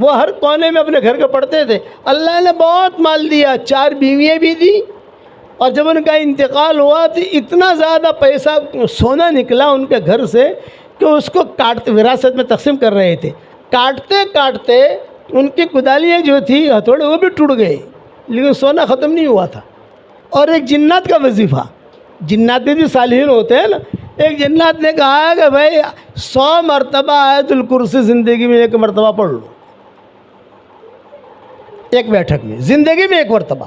وہ ہر کونے میں اپنے گھر کے پڑھتے تھے. اللہ نے بہت مال دیا, 4 بیویاں بھی دی, اور جب ان کا انتقال ہوا تو اتنا زیادہ پیسہ سونا نکلا ان کے گھر سے کہ اس کو وراثت میں تقسیم کر رہے تھے. کاٹتے کاٹتے ان کی کدالیاں جو تھی, ہتھوڑے, وہ بھی ٹوٹ گئے, لیکن سونا ختم نہیں ہوا تھا. اور ایک جنات کا وظیفہ, جنات بھی صالحین ہوتے ہیں نا, ایک جنات نے کہا کہ بھائی 100 مرتبہ آیت الکرسی زندگی میں 1 مرتبہ پڑھ لو, ایک بیٹھک میں, زندگی میں 1 مرتبہ,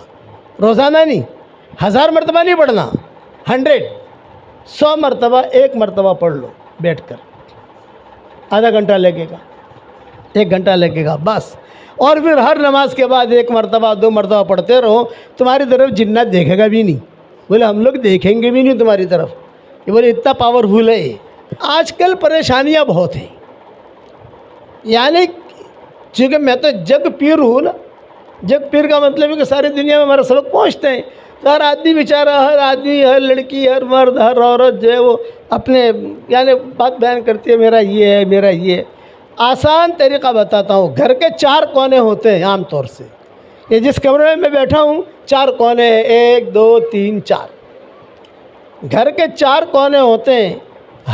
روزانہ نہیں, 1000 مرتبہ نہیں پڑھنا, 100 مرتبہ 1 مرتبہ پڑھ لو بیٹھ کر. آدھا گھنٹہ لگے گا, 1 گھنٹہ لگے گا بس. اور پھر ہر نماز کے بعد 1 مرتبہ 2 مرتبہ پڑھتے رہو, تمہاری طرف جنات دیکھے گا بھی نہیں. بولے ہم لوگ دیکھیں گے بھی نہیں تمہاری طرف. یہ بولے اتنا پاورفل ہے. آج کل پریشانیاں بہت ہیں, یعنی چونکہ میں تو جگ پیر ہوں نا. جگ پیر کا مطلب ہے کہ ساری دنیا میں ہمارا سبق پہنچتے ہیں. ہر آدمی بیچارہ, ہر آدمی, ہر لڑکی, ہر مرد, ہر عورت جو ہے وہ اپنے یعنی بات بیان کرتی ہے, میرا یہ ہے, میرا یہ ہے. آسان طریقہ بتاتا ہوں. گھر کے 4 کونے ہوتے ہیں عام طور سے. یہ جس کمرے میں میں بیٹھا ہوں 4 کونے ہیں, 1 2 3 4. گھر کے 4 کونے ہوتے ہیں.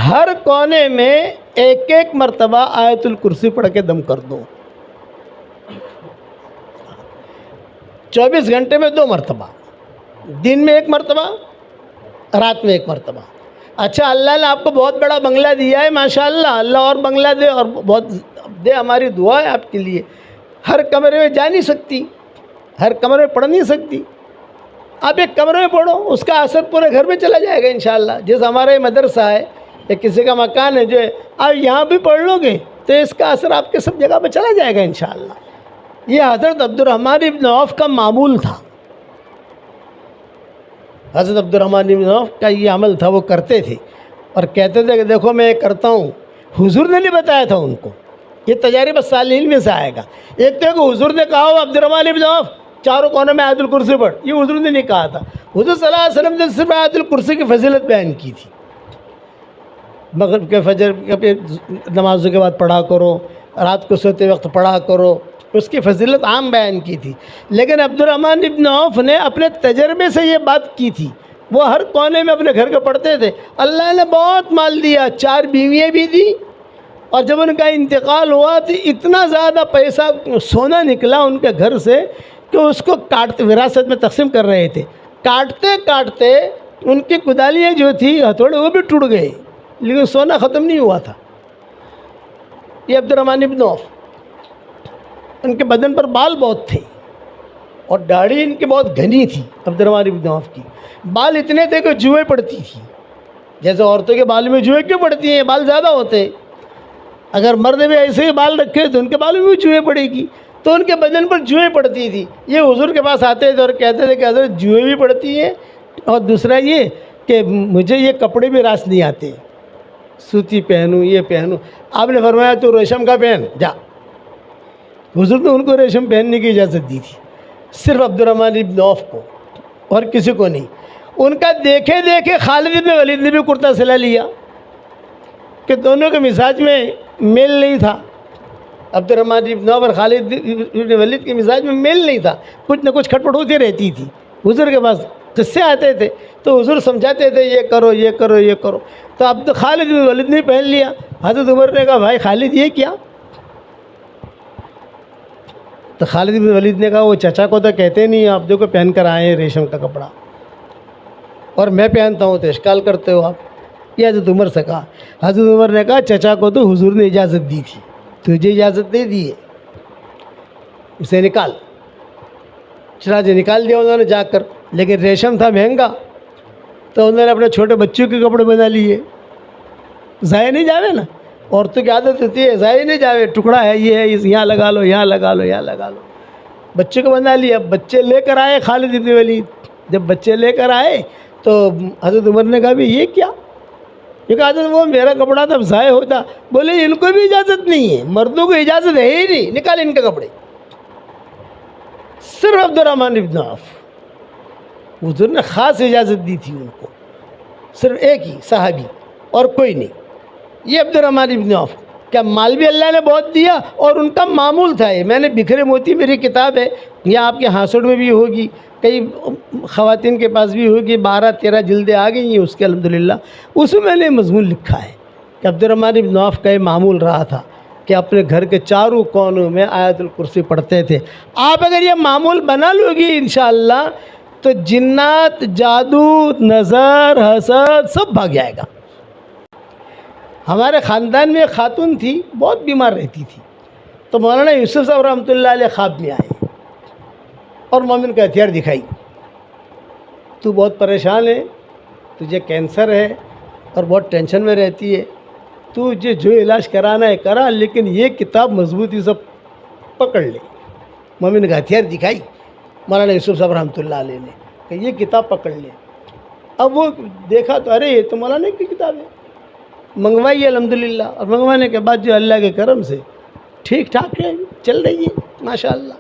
ہر کونے میں 1 مرتبہ آیت الکرسی پڑھ کے دم کر دو. 24 گھنٹے میں 2 مرتبہ, دن میں 1 مرتبہ, رات میں 1 مرتبہ. اچھا, اللہ نے آپ کو بہت بڑا بنگلہ دیا ہے, ماشاءاللہ, اللہ اور بنگلہ دے اور بہت دے, ہماری دعا ہے آپ کے لیے. ہر کمرے میں جا نہیں سکتی, ہر کمرے میں پڑھ نہیں سکتی. آپ ایک کمرے میں پڑھو, اس کا اثر پورے گھر میں چلا جائے گا انشاءاللہ. جیسے ہمارا یہ مدرسہ ہے یا کسی کا مکان ہے جو ہے, آپ یہاں بھی پڑھ لو گے تو اس کا اثر آپ کے سب جگہ پہ چلا جائے گا انشاءاللہ. یہ حضرت عبدالرحمن ابن عوف کا معمول تھا. حضرت عبدالرحمن ابن عوف کا یہ عمل تھا, وہ کرتے تھے اور کہتے تھے کہ دیکھو میں یہ کرتا ہوں. حضور نے نہیں بتایا تھا ان کو, یہ تجارب صالحین میں سے آئے گا. ایک تو کہ حضور نے کہا ہو عبدالرحمن ابن عوف 4 کونوں میں آیت الکرسی پڑھ, یہ حضور نے نہیں کہا تھا. حضور صلی اللہ علیہ وسلم نے صرف آیت الکرسی کی فضیلت بیان کی تھی. مغرب کے فجر کے نمازوں کے بعد پڑھا کرو, رات کو سوتے وقت پڑھا کرو, اس کی فضیلت عام بیان کی تھی. لیکن عبدالرحمن ابن عوف نے اپنے تجربے سے یہ بات کی تھی. وہ ہر کونے میں اپنے گھر کے پڑھتے تھے. اللہ نے بہت مال دیا, 4 بیویاں بھی دی, اور جب ان کا انتقال ہوا تو اتنا زیادہ پیسہ سونا نکلا ان کے گھر سے کہ اس کو وراثت میں تقسیم کر رہے تھے. کاٹتے کاٹتے ان کی کدالیاں جو تھی, ہتھوڑے, وہ بھی ٹوٹ گئے, لیکن سونا ختم نہیں ہوا تھا. یہ عبدالرحمن ابن عوف, ان کے بدن پر بال بہت تھے اور داڑھی ان کی بہت گھنی تھی. عبدالرحمن ابن عوف کی بال اتنے تھے کہ جوئیں پڑتی تھی. جیسے عورتوں کے بال میں جوئیں کیوں پڑتی ہیں, بال زیادہ ہوتے ہیں. اگر مرد بھی ایسے ہی بال رکھے تو ان کے بالوں میں بھی جوئیں پڑے گی, تو ان کے بدن پر جوئیں پڑتی تھی. یہ حضور کے پاس آتے تھے اور کہتے تھے کہ حضرت جوئیں بھی پڑتی ہیں, اور دوسرا یہ کہ مجھے یہ کپڑے بھی راس نہیں آتے, سوتی پہنوں, یہ پہنوں. آپ نے فرمایا تو ریشم کا پہن جا. حضور نے ان کو ریشم پہننے کی اجازت دی تھی, صرف عبدالرحمن ابن عوف کو, اور کسی کو نہیں. ان کا دیکھے دیکھے خالد ابن ولید نے بھی کرتا سلا لیا کہ دونوں کے مزاج میں میل نہیں تھا. عبدالرحمن ابن عوف اور خالد ابن ولید کے مزاج میں میل نہیں تھا, کچھ نہ کچھ کھٹپٹ ہوتی رہتی تھی. حضور کے پاس قصے آتے تھے تو حضور سمجھاتے تھے یہ کرو, یہ کرو, یہ کرو. تو خالد ابن ولید نے پہن لیا. حضرت عمر نے کہا بھائی خالد یہ کیا؟ تو خالد بن ولید نے کہا وہ چچا کو تو کہتے نہیں, آپ دیکھو پہن کر آئے ہیں ریشم کا کپڑا, اور میں پہنتا ہوں تو اشکال کرتے ہو آپ. یہ حضرت عمر سے کہا. حضرت عمر نے کہا چچا کو تو حضور نے اجازت دی تھی, تجھے اجازت دے دی ہے, اسے نکال. چنانچہ نکال دیا انہوں نے جا کر. لیکن ریشم تھا مہنگا, تو انہوں نے اپنے چھوٹے بچوں کے کپڑے بنا لیے. ضائع نہیں جاوے نا, عورتوں کی عادت ہوتی ہے ضائع نہیں جاوے, ٹکڑا ہے یہ ہے, یہاں لگا لو, یہاں لگا لو, یہاں لگا لو. بچے کو بنا لیا. بچے لے کر آئے خالد ابن ولید. جب بچے لے کر آئے تو حضرت عمر نے کہا بھی یہ کیا؟ یہ کہا حضرت وہ میرا کپڑا تب ضائع ہوتا. بولے ان کو بھی اجازت نہیں ہے, مردوں کو اجازت ہے ہی نہیں, نکال ان کے کپڑے. صرف عبدالرحمن ابن عوف, حضور نے خاص اجازت دی تھی ان کو, صرف ایک ہی صحابی اور کوئی نہیں. یہ عبدالرحمن ابن عوف کیا مال بھی اللہ نے بہت دیا اور ان کا معمول تھا یہ. میں نے بکھرے موتی میری کتاب ہے، یہ آپ کے ہاسوڑ میں بھی ہوگی، کئی خواتین کے پاس بھی ہوگی، 12-13 جلدیں آ گئی ہیں اس کے الحمدللہ. اس میں نے مضمون لکھا ہے کہ عبد الرحمن بن عوف کا یہ معمول رہا تھا کہ اپنے گھر کے چاروں کونوں میں آیت الکرسی پڑھتے تھے. آپ اگر یہ معمول بنا لو گی انشاءاللہ تو جنات، جادو، نظر، حسد سب بھاگ جائے گا. ہمارے خاندان میں ایک خاتون تھی، بہت بیمار رہتی تھی، تو مولانا یوسف صاحب رحمۃ اللہ علیہ خواب میں آئے اور مومن کا ہتھیار دکھائی. تو بہت پریشان ہے، تجھے کینسر ہے اور بہت ٹینشن میں رہتی ہے، تجھے جو علاج کرانا ہے کرا، لیکن یہ کتاب مضبوطی سے پکڑ لے. مومن کا ہتھیار دکھائی مولانا یوسف صاحب رحمۃ اللہ علیہ نے کہ یہ کتاب پکڑ لے. اب وہ دیکھا تو ارے یہ تو مولانا کی کتاب ہے. منگوائی الحمدللہ، اور منگوانے کے بعد جو اللہ کے کرم سے ٹھیک ٹھاک ہے، چل رہی ہے ماشاءاللہ.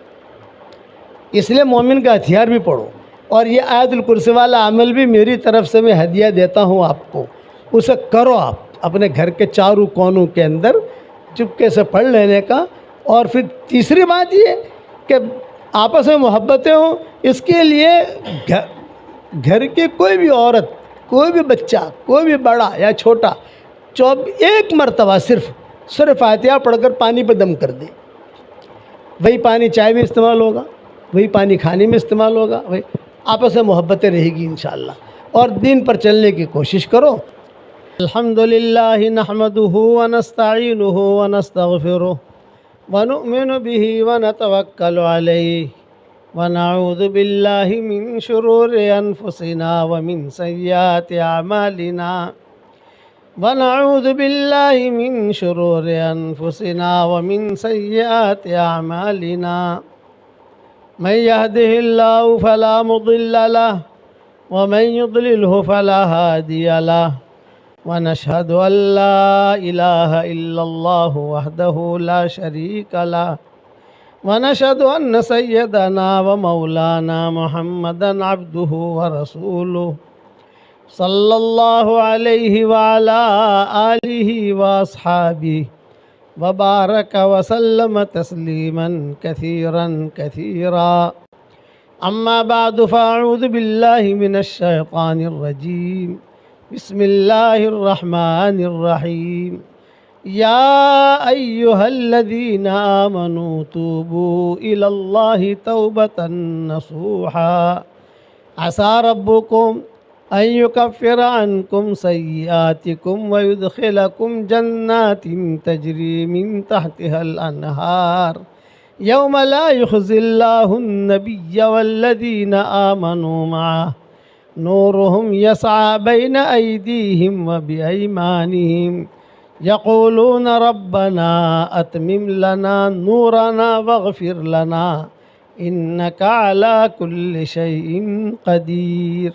اس لیے مومن کا ہتھیار بھی پڑھو، اور یہ آیت الکرسی والا عمل بھی میری طرف سے میں ہدیہ دیتا ہوں آپ کو. اسے کرو آپ اپنے گھر کے چاروں کونوں کے اندر چپکے سے پڑھ لینے کا. اور پھر تیسری بات یہ کہ آپس میں محبتیں ہوں، اس کے لیے گھر کی کوئی بھی عورت، کوئی بھی بچہ، کوئی بھی بڑا یا چھوٹا، ایک مرتبہ صرف فاتحہ پڑھ کر پانی پہ دم کر دے. وہی پانی چائے میں استعمال ہوگا، وہی پانی کھانے میں استعمال ہوگا، وہی آپس میں محبتیں رہے گی انشاءاللہ. اور دین پر چلنے کی کوشش کرو. الحمدللہ نحمدہ ونستعینہ ونستغفرہ ونؤمن بہ ونتوکل علیہ ونعوذ باللہ من شرور انفسنا ومن سیئات اعمالنا ونعوذ باللہ من شرور انفسنا ومن سیئات اعمالنا من یہدہ اللہ فلا مضل لہ ومن یضللہ فلا ہادی لہ ونشہد ان لا الہ الا اللہ وحدہ لا شریک لہ ونشهد أن سيدنا ومولانا محمدا عبده ورسوله صلى الله عليه وعلى آله وأصحابه وبارك وسلم تسليما كثيرا كثيرا. أما بعد فأعوذ بالله من الشيطان الرجيم. بسم الله الرحمن الرحيم. يا أيها الذين آمنوا توبوا إلى الله توبة نصوحا عسى ربكم أن يكفر عنكم سيئاتكم ويدخلكم جنات تجري من تحتها الأنهار يوم لا يخزي الله النبي والذين آمنوا معه نورهم يسعى بين أيديهم وبأيمانهم يقولون ربنا أتمم لنا نورنا واغفر لنا إنك على كل شيء قدير.